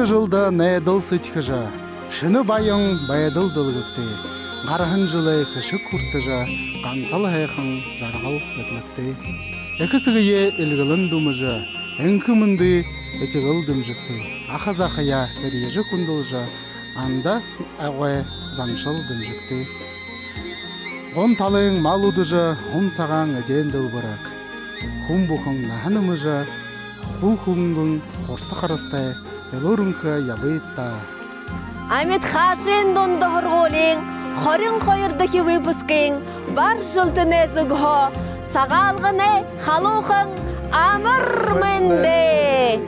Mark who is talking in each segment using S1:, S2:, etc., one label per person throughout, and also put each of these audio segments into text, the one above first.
S1: ыны жылда нэдыл сытхыжа, шыны байың байдыл дылгыкты, гарахын жылы хышы куртыжа, қансал хайхын жарғал өтмәкті. Экі сығые илгылын думыжа, әңкі мынды этигыл дүмжікті, ахазақая әрежі күнділжа, анда әғай заңшыл дүмжікті. Он талың мал удыжа, он саған әден дыл бұрак. Хум бұқың наханымыжа, ху-хуңгың қорсы қарыстай, элорынка ябытта.
S2: Амет хашин донды ғырғолың, хорын қойырдығы выпускың, бар жылтын әзігі, сағалғыны қалуқың амыр мүнді.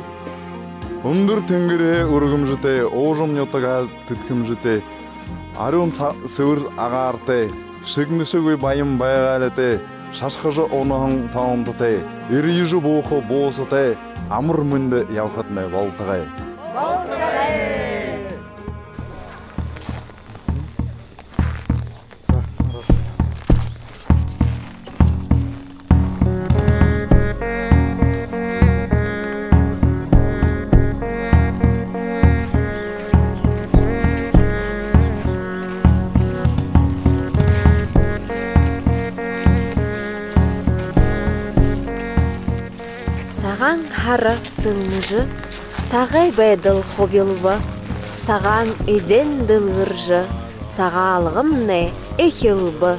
S3: Онdur теңгіре ұрғым жыте, оғым нетіға түткім жыте, арыон сывыр ағарты, шығнышы көй байым байғалеті, шашқыжы онығын тауындыты, үрейжі боқы боғысыты, амыр мүнді яуқытны балтығай.
S2: Саған хары сылмыжы, сағай байдыл хобилба, саған еден дылғыржы, сағалғым не эхилбы.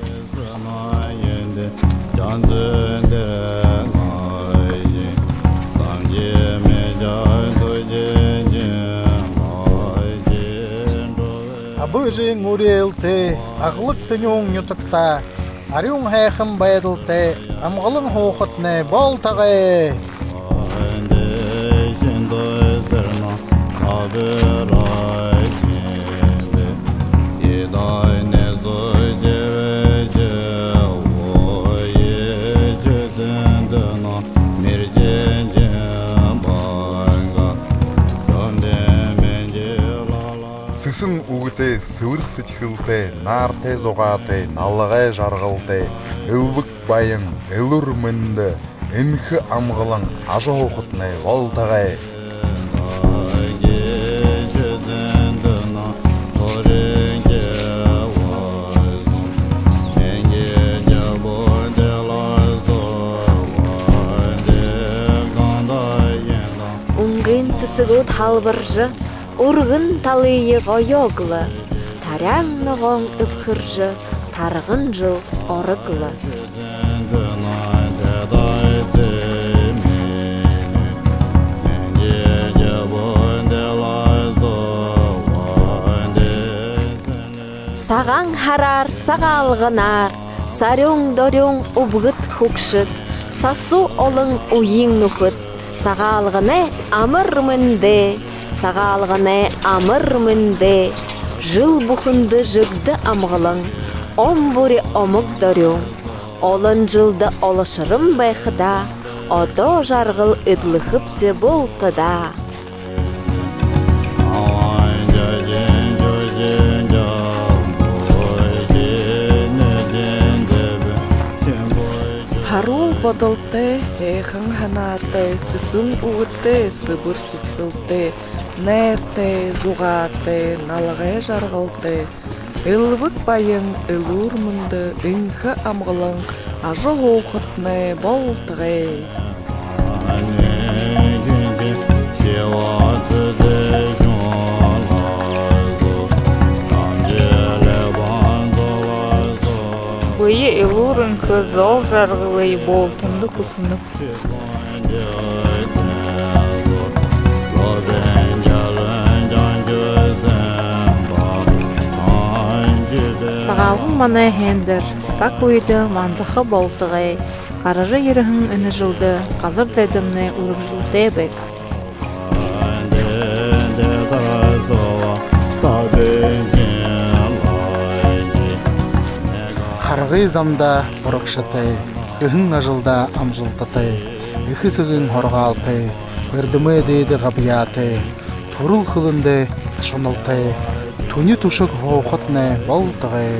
S1: Абы жың үрелті, ағылық түнің нүтікта, арың хайқым байдылты, амғылың хоқытны бол тағай.
S3: Сысың уғыты, сывыр сытхылты, нарты зоғаты, налығай жарғылты, үлбік байың, үлір мүнді, үнхі амғылың, ажы оқытны волтағай.
S2: Сығыт халбыржы, ұрғын талыйы ғойоғлы, таряң нұғын үпхіржі, тарғын жыл орықлы. Саған харар, сағалғынар, сарюң-дорюң ұбғыт хұқшыт, сасу олың ұйың нұхыт, сағалғыны амыр мүнді, сағалғыны амыр мүнді, жыл бұхынды жырды амғылың, ом бұри омық дөрюң, олын жылды олышырым байқыда, одо жарғыл үдліхіп де болтыда.
S4: Харул бодылты, эйхың ханаты, сысың уғыты, сыбыр сычқылты, нәрті, зуғаты, налығы жарғылты, ылвык байың, ылур мұнды, үнхі амғылың, ажы оғытны болтығы.
S5: Бұйы илурын кызыл жарғылай болтынды күсініп. Сағалғын мана хендір, сақ өйді мандықы болтығай, қаражы еріхін үні жылды, қазір дәдімні ұрып жылды бәк.
S1: Қарғы замда ұрықшытай, күхін ажылда амжылтатай, үхі сығын хорғалтай, өрдімі дейді ғабиятай, турыл қылынды шынылтай, түні түшік хоқытны болтығай.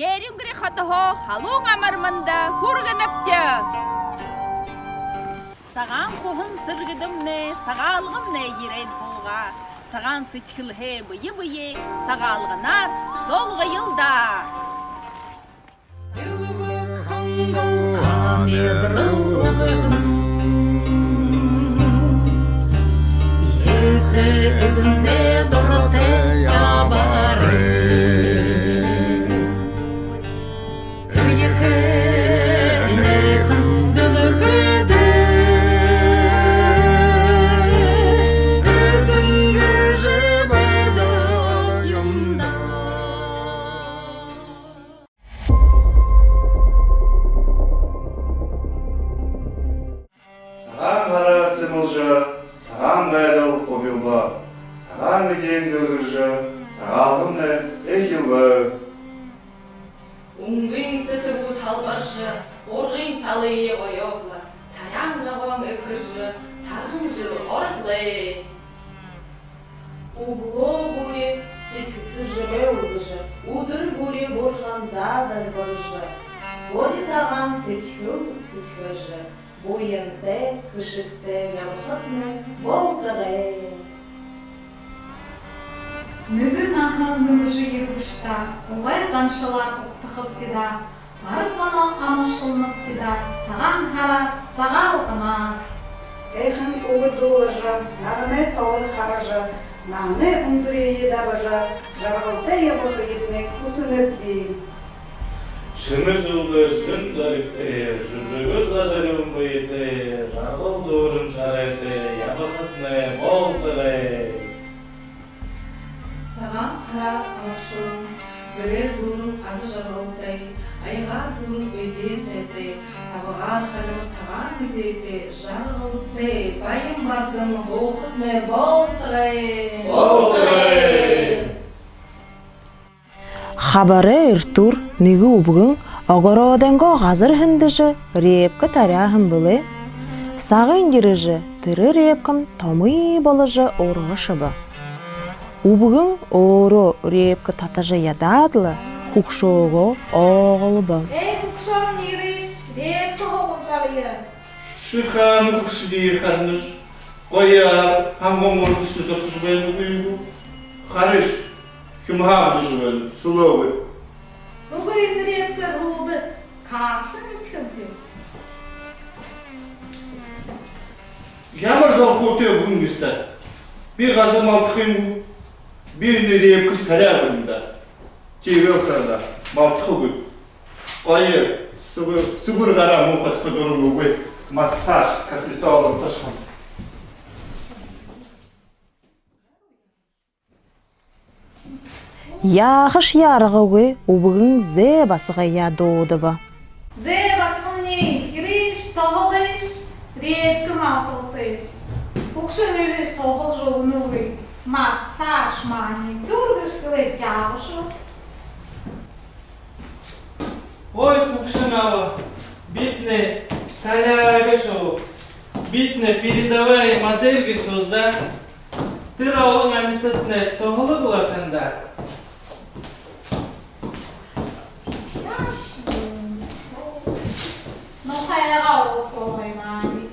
S6: Ерингри хатахо халуң амарманда хурганапча. Саган хохын сыргыдымны, сагалгымны ерен болга. Саган сычкылхе бые-бые, сагалгынар солғы йылда.
S7: Izinde Doroteya bare Uyeke ne kandılırdı Izingiri badayımda
S4: Унгын сесігу талбаржы, орғын талые ойоғлы, таяң ғаван өкіржі, тарғын жыл орғлы.
S8: Угло буре, сетькцы жыры ұлғыжы, удыр буре борханда залбаржы. Боди саған сетькіжі, бойынты, кішікті, ялқытны, болтығы.
S9: Нүгін ағын нүміжі ербішта, оғай заншылар ұқтықып деда, арыт зана амышылынып деда, саған қара, сағал ғына.
S10: Эйхан уғы долыжы, нағыны тауы қарыжы, нағыны ұндырейі дабыжы, жарғылты ебығы етмек күсініп дейін.
S11: Шыны жылғы шын зарыпты, жүзігі задырым бұйты, жарғыл дұрын жарайды, ябықытны болдығы.
S8: Саған қара амашылым, бірер дұрын азы жарғылтай, айғар дұрын өде сәті, табығар қарымы саған өдейді, жарғылтай, байым бардым, оқытмай болдығы.
S12: Хабары үртур ниги убугун огороденго газыр хындыжы репка таряхын былы. Сағын дирыжы тыры репкам томы болыжы орғышыбы. Убугун оро репка татажы ядадлы хукшого оғылыбы.
S9: Хукшом нириш, репка оғын шабыйы.
S11: Шыхан хукшыди харныш, қояр, хангомор күшті тұрсыш бәйіні күйігі. Харыш, кімхағыды жывәлі, сұлауы.
S9: Бүгін репка рулды, қашын жіткімді.
S11: Ямар залқы өте бүгін күсті. Bir gazı maltıqın bu, bir nereye kız tarafında, çevrelerde maltıqı bu. Ayı, sıvır qara muhatqı durulu bu, massaj, kosmetolog taşın.
S12: Yaxış yarığı bu bugün Z basığı ya doğdu bu.
S9: Z basığı ne? Giriş, toğılış, revki maltılsış. Ukşın ежеш тоғыл жоғыны өй, массаж, маникюр күшкілі кяғышу.
S13: Ой, Ukşın ава, битне саляга шоу, битне передовая модель шоузда, ты рауын амитетне тоғылы қылатында.
S9: Ноқайға олық болғай маңы.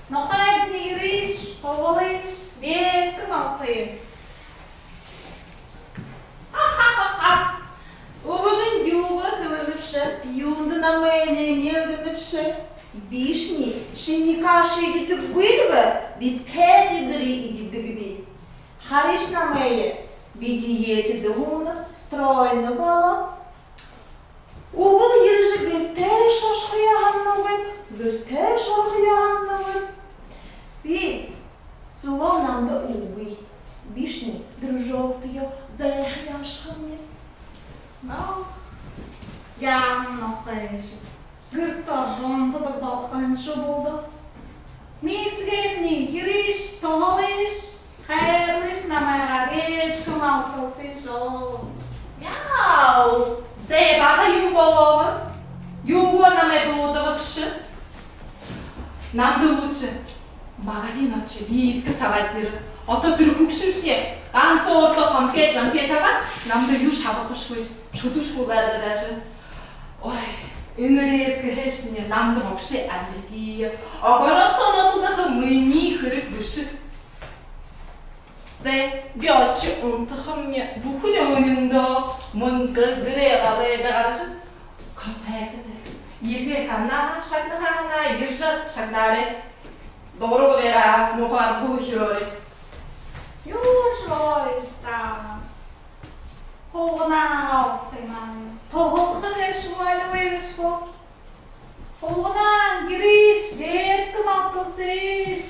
S9: Ноқай бігіріш, тоғылыш, ревкі малтайы.
S8: Ubunun yuva hıvılıpşı, yumdu namayene nelgınıpşı. Bişni, şimdi karşı editik gülbü, bit peti gri edidik bi. Hariş namayı, bidi yeti dıhunu, stroynu bala. Ubun yırıcı gırte şaşkıya hanlıgın, gırte şarkıya hanlıgın. Bir, sulonamda ubi, bişni, drıjoktuyo, zayıhyaşkımı.
S9: Яғын ноқайшы. Гүрттар жоңды да балқаншы болды. Мезгетіне гіріш, тоғылыш, қайырлыш намайға репкі малтылсыш ол.
S8: Яу, зебаға ю боловы, юва намай болдығы пшы. Намды лучше, магазин отчы, визгі саваттыры. Ото түркүк шишне, гансы орто хампет, жампет ағат, намды ю шабы қышқыз. Шудуш болады даже. Ой, үнірепкі хешіне намды вообще аллергия. Огород сонасындағы мыни хырык бышык. Зе, бьотчы ұнтықы мне бүкіл өңінде мұнғы гіре ғалайды қарышы. Қамсайқыды. Ерге қана, шагнағана, ержат, шагнары. Добры бұдайға мұғар бұл хирори.
S9: Юш лойшта. Қолғына алып қайманы. Тоғылқын әші әлі өйішкі. Қолғына гіріш, репкі малтылсыш.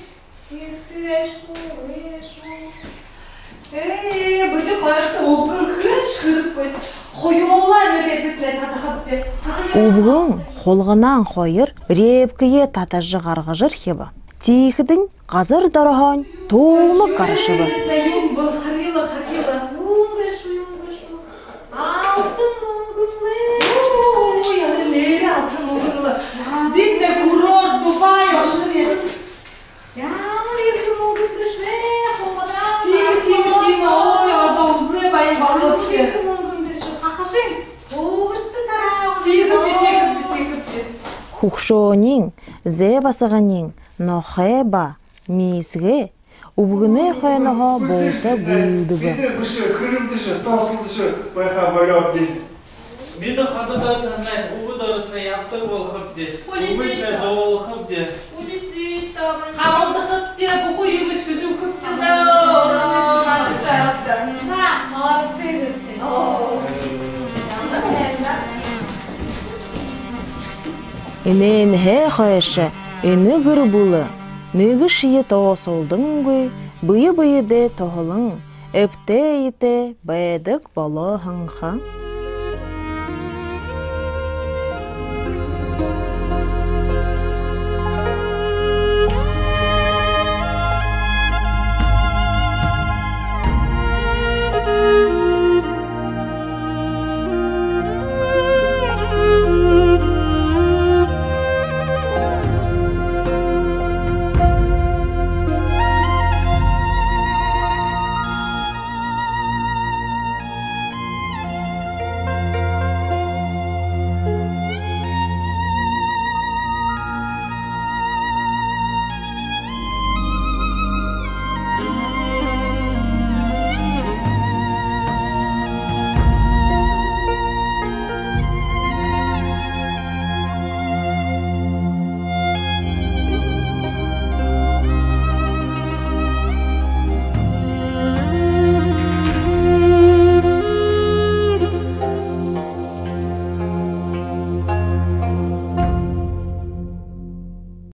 S9: Еркі әшкі, өйішкі.
S8: Бұды қойырды оғын күш қырып қойды. Қойуылай репікті татықыпты.
S12: Убгын қолғынан қойыр репкіе татажы қарғыжыр хебі. Тейхідің қазыр дараған толмы қарышыбы. Хукшонин, зе басаганин, нохеба, мисге, убгыне хойного болта гуйдыба.
S11: Биде бүші, кірілдіші, тасылдышы, байқа байлап дейін.
S13: Биді қадыдатынай, ұғыдырытына яптыр болғып де.
S8: Полисей
S13: Ұғытына болғып де.
S8: Полисей штабын. Қабылдығып де, бұғы емішкі жүкіп де да.
S9: На, маларды.
S12: Инен хе хойшы, ини гырбулы, ныгы шие тоосолдың гүй, быйы де тоғылың, эпте ите бәдік балы хаңха.